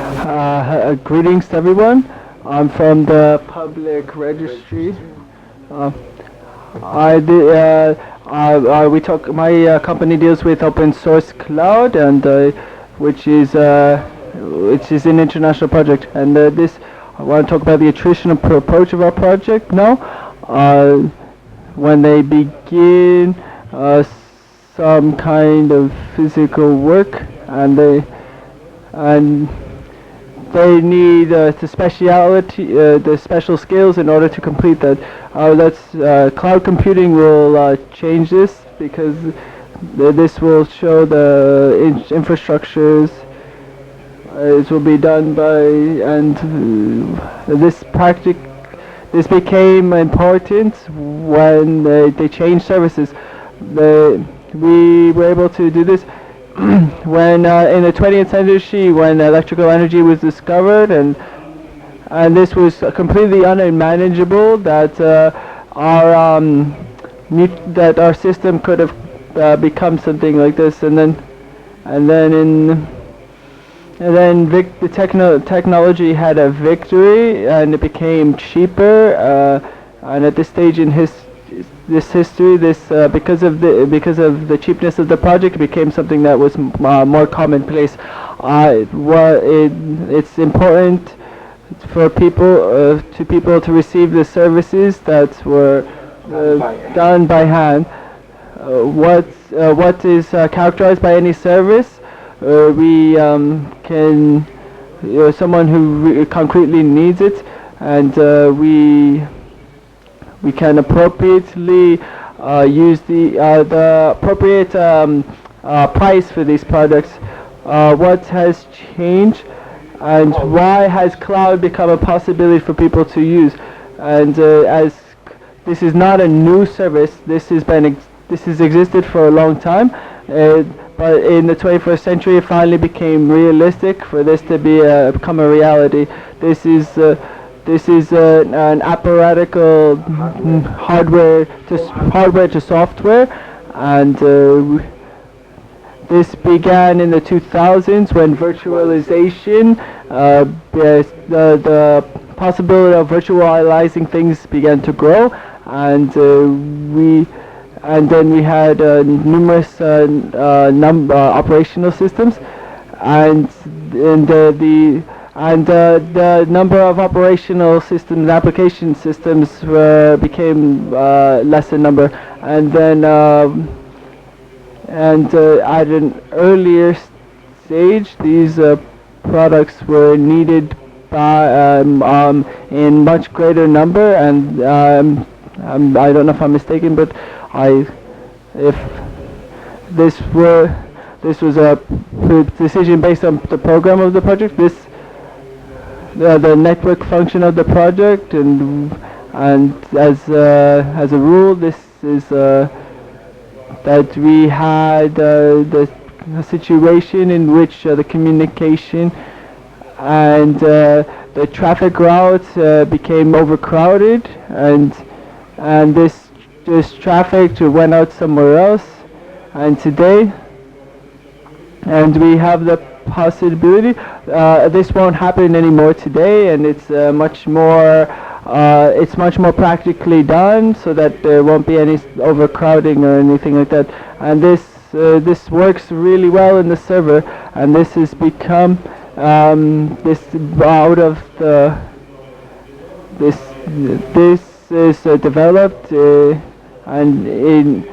Greetings to everyone. I'm from the public registry. Uh, we talk. My company deals with open source cloud, and which is an international project. And this I want to talk about the attrition approach of our project now. When they begin some kind of physical work, and they need the special skills in order to complete that. Cloud computing will change this, because this will show the infrastructures. It will be done by, and this became important when they changed services. We were able to do this when in the 20th century, when electrical energy was discovered, and this was completely unmanageable, that our system could have become something like this, and then the technology had a victory, and it became cheaper, and at this stage in this history, because of the cheapness of the project, it became something that was more commonplace. It's important for people to receive the services that were done by hand. What is characterized by any service? We can someone who concretely needs it, and we can appropriately use the appropriate price for these products. What has changed, and why has cloud become a possibility for people to use? And as this is not a new service, this has existed for a long time, but in the 21st century it finally became realistic for this to become a reality. This is an apparatical hardware to software, and this began in the 2000s when virtualization, the possibility of virtualizing things began to grow, and then we had numerous operational systems, and the number of operational systems, application systems became less in number, and then at an earlier stage, these products were needed by in much greater number, and I don't know if I'm mistaken, but if this was a decision based on the program of the project, the network function of the project, and as a rule, this is that we had the situation in which the communication and the traffic routes became overcrowded, and this traffic went out somewhere else, and today, and we have the possibility. This won't happen anymore today, and it's much more practically done, so that there won't be any overcrowding or anything like that. And this works really well in the server, and this has become this is developed, and it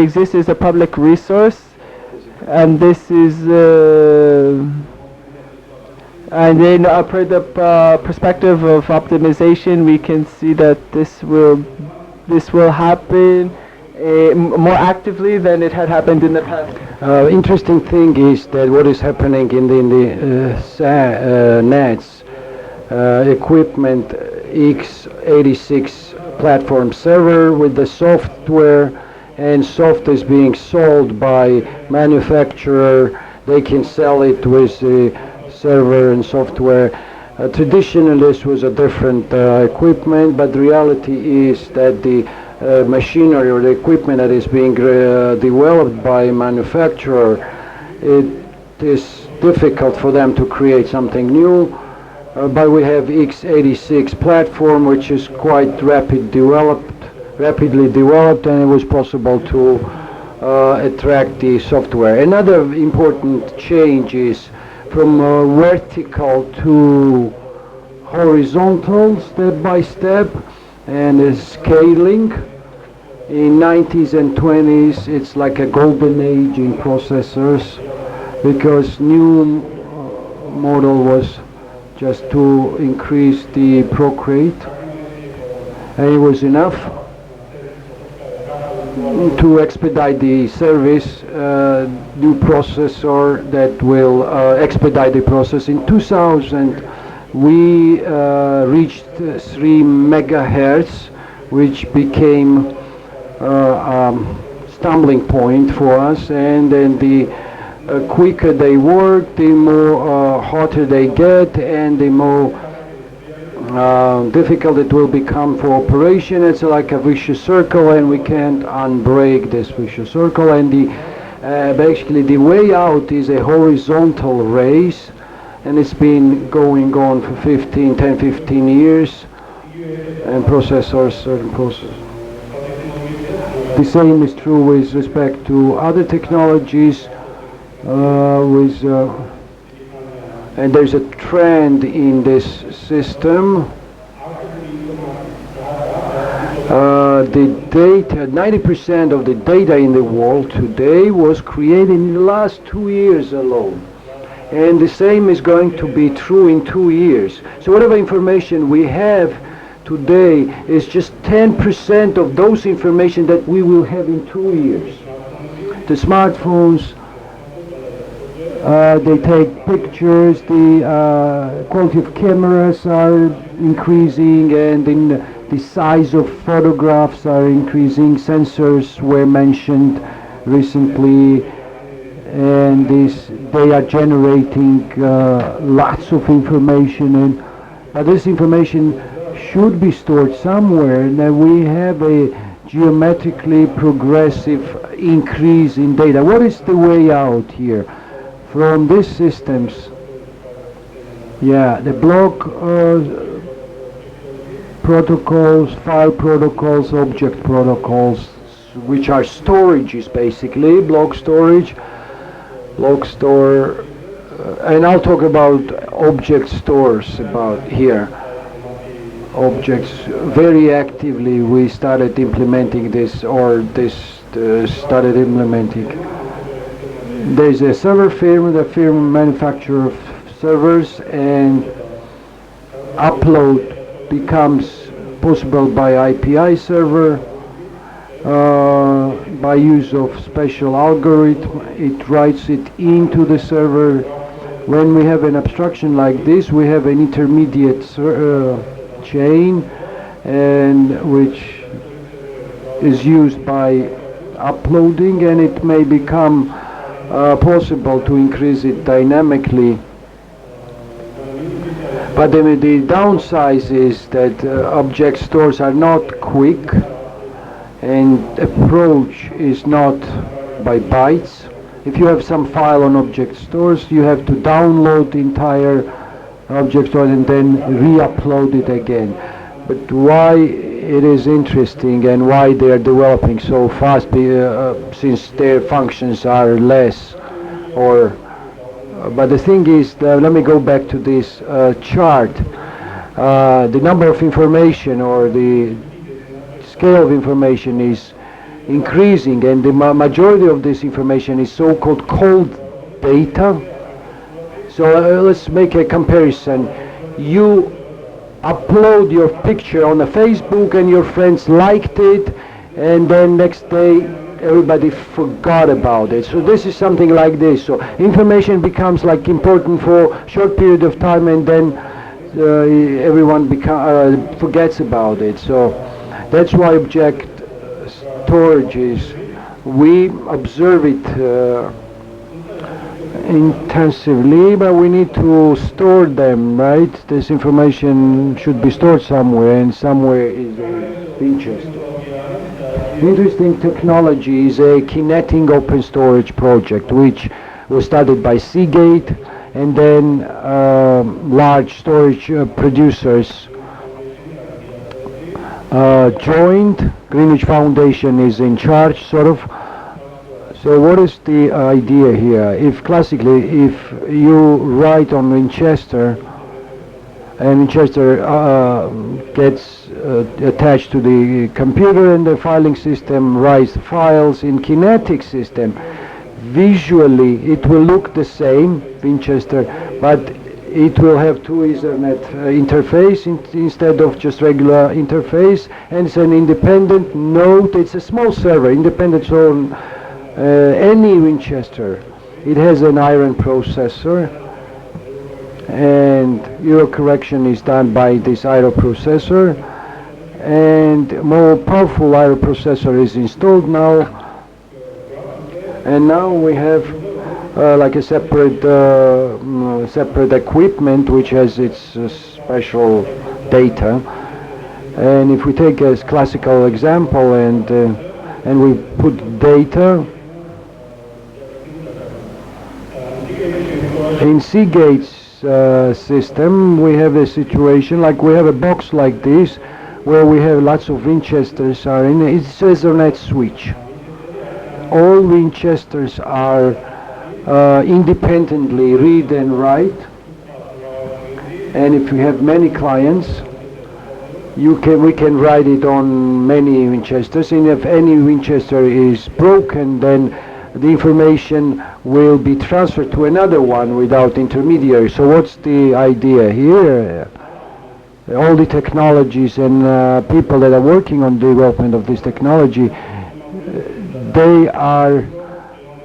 exists as a public resource. And this is, and then per the perspective of optimization, we can see that this will happen more actively than it had happened in the past. Interesting thing is that what is happening in the NATS equipment x86 platform server with the software, and software is being sold by manufacturer. They can sell it with the server and software. Traditionally this was a different equipment, but the reality is that the machinery or the equipment that is being developed by manufacturer, it is difficult for them to create something new. But we have x86 platform, which is quite rapidly developed, and it was possible to attract the software. Another important change is from vertical to horizontal, step by step, and scaling. In 90s and 20s, it's like a golden age in processors, because new model was just to increase the proc rate, and it was enough to expedite the service. New processor that will expedite the process. In 2000 we reached 3 megahertz, which became stumbling point for us, and then the quicker they work, the more hotter they get, and the more difficult it will become for operation. It's like a vicious circle, and we can't unbreak this vicious circle. And basically the way out is a horizontal race, and it's been going on for 10-15 years, and certain processors. The same is true with respect to other technologies. And there's a trend in this system. The data, 90% of the data in the world today was created in the last 2 years alone. And the same is going to be true in 2 years. So whatever information we have today is just 10% of those information that we will have in 2 years. The smartphones, they take pictures, the quality of cameras are increasing, and the size of photographs are increasing. Sensors were mentioned recently, and they are generating lots of information, but this information should be stored somewhere, and then we have a geometrically progressive increase in data. What is the way out here from these systems? Yeah, the block protocols, file protocols, object protocols, which are storages basically, block storage, block store, and I'll talk about object stores about here. Objects, very actively we started implementing this, started implementing. There's a server firm, the firm manufacturer of servers, and upload becomes possible by API server, by use of special algorithm. It writes it into the server. When we have an abstraction like this, we have an intermediate chain, and which is used by uploading, and it may become possible to increase it dynamically. But the downside is that object stores are not quick, and approach is not by bytes. If you have some file on object stores, you have to download the entire object store and then re-upload it again. But why it is interesting and why they are developing so fast, since their functions are less, but the thing is, let me go back to this chart. The number of information, or the scale of information, is increasing, and the majority of this information is so-called cold data. So let's make a comparison. You upload your picture on a Facebook, and your friends liked it, and then next day everybody forgot about it. So this is something like this. So information becomes like important for a short period of time, and then everyone forgets about it. So that's why object storage is, we observe it intensively, but we need to store them, right? This information should be stored somewhere, and somewhere is of interest. Interesting technology is a Kinetic open storage project, which was started by Seagate, and then large storage producers joined. Greenwich Foundation is in charge, sort of. So what is the idea here? If classically, if you write on Winchester, and Winchester gets attached to the computer, and the filing system writes files in Kinetic system, visually it will look the same, Winchester, but it will have two Ethernet interface instead of just regular interface, and it's an independent node. It's a small server, independent on any Winchester. It has an iron processor, and error correction is done by this IRO processor, and more powerful IRO processor is installed now, and now we have like a separate equipment which has its special data. And if we take a classical example and we put data in Seagate's system, we have a situation like we have a box like this where we have lots of Winchesters are in. It's a Ethernet switch. All Winchesters are independently read and write, and if we have many clients, we can write it on many Winchesters, and if any Winchester is broken, then the information will be transferred to another one without intermediary. So what's the idea here? All the technologies and people that are working on the development of this technology, they are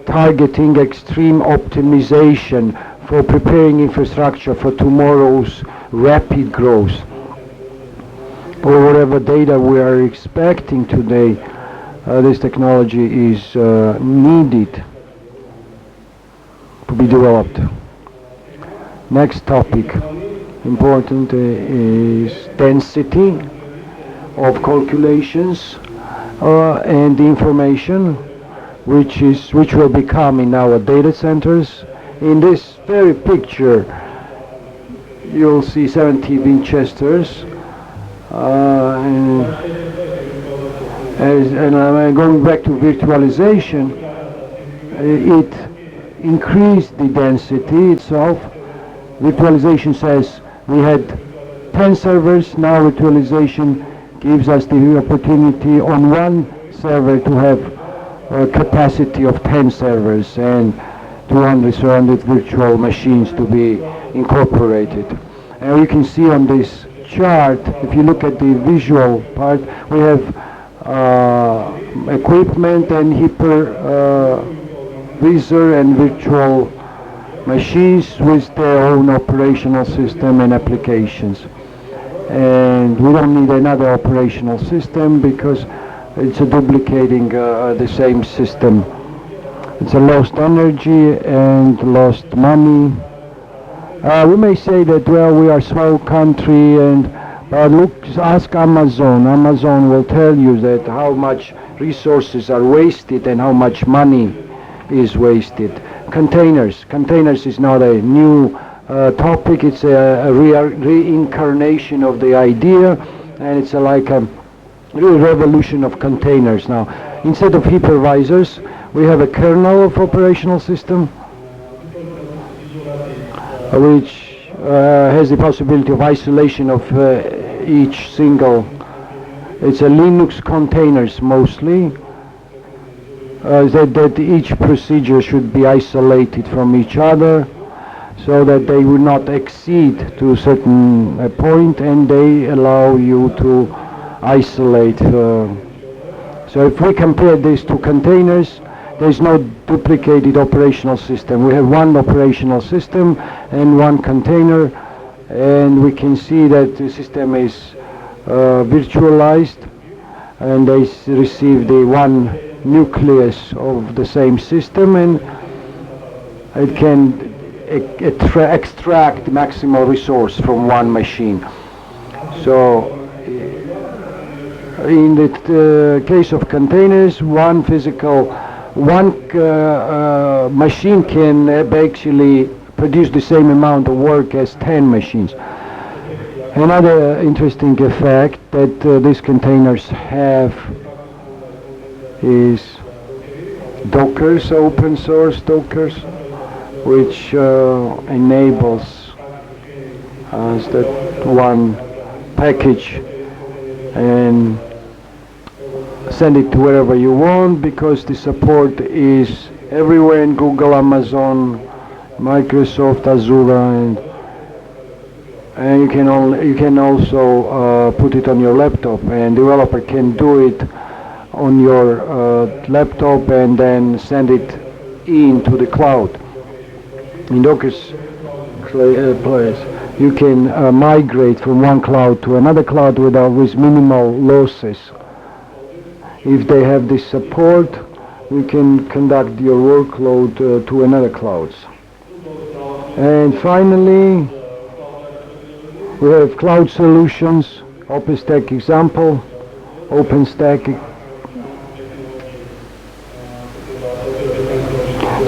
targeting extreme optimization for preparing infrastructure for tomorrow's rapid growth, or whatever data we are expecting today. This technology is needed to be developed. Next topic, important, is density of calculations and the information which will become in our data centers. In this very picture, you'll see 70 Winchesters, and going back to virtualization, it increased the density itself. Virtualization says we had 10 servers, now virtualization gives us the opportunity on one server to have a capacity of 10 servers and 200 surrounded virtual machines to be incorporated. And you can see on this chart, if you look at the visual part, we have equipment and hypervisor and virtual machines with their own operational system and applications. And we don't need another operational system because it's a duplicating the same system. It's a lost energy and lost money. We may say that, well, we are a small country, and look, ask Amazon. Amazon will tell you that how much resources are wasted and how much money is wasted. Containers is not a new topic. It's a reincarnation of the idea, and it's like a real revolution of containers. Now, instead of hypervisors, we have a kernel of operational system which has the possibility of isolation of each single. It's a Linux containers mostly, that each procedure should be isolated from each other so that they will not exceed to a certain point, and they allow you to isolate. So if we compare this to containers, there's no duplicated operational system. We have one operational system and one container, and we can see that the system is virtualized, and they receive the one nucleus of the same system, and it can extract the maximal resource from one machine. So in the case of containers, one machine can actually produce the same amount of work as 10 machines. Another interesting effect that these containers have is Dockers, open source Dockers, which enables us that one package and send it to wherever you want, because the support is everywhere in Google, Amazon, Microsoft, Azure, and you can also put it on your laptop, and developer can do it on your laptop and then send it into the cloud. In Docker's place, you can migrate from one cloud to another cloud with minimal losses. If they have this support, you can conduct your workload to another clouds. And finally, we have cloud solutions, OpenStack example, OpenStack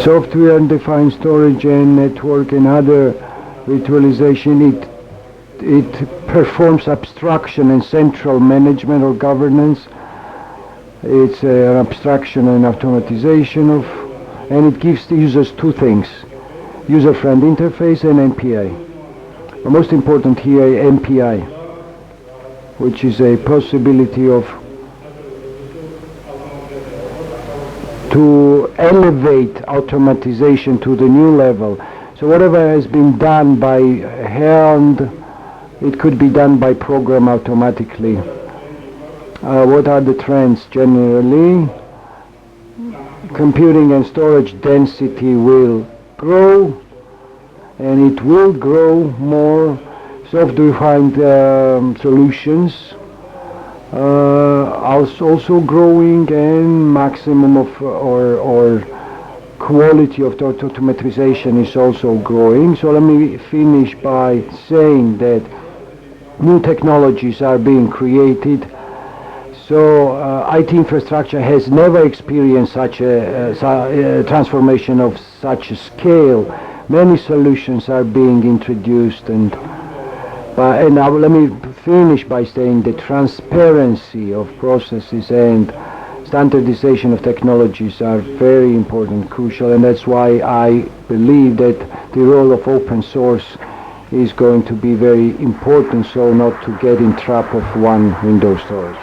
software-defined storage and network and other virtualization. It performs abstraction and central management or governance. It's an abstraction and automatization and it gives the users two things: user-friendly interface and MPI. The most important here, MPI, which is a possibility to elevate automatization to the new level. So whatever has been done by hand, it could be done by program automatically. What are the trends generally? Computing and storage density will grow, and it will grow more. Software-defined solutions also growing, and maximum of or quality of automatization is also growing. So let me finish by saying that new technologies are being created. So IT infrastructure has never experienced such a transformation of such a scale. Many solutions are being introduced, and now let me finish by saying the transparency of processes and standardization of technologies are very important, crucial, and that's why I believe that the role of open source is going to be very important, so not to get in trap of one Windows storage.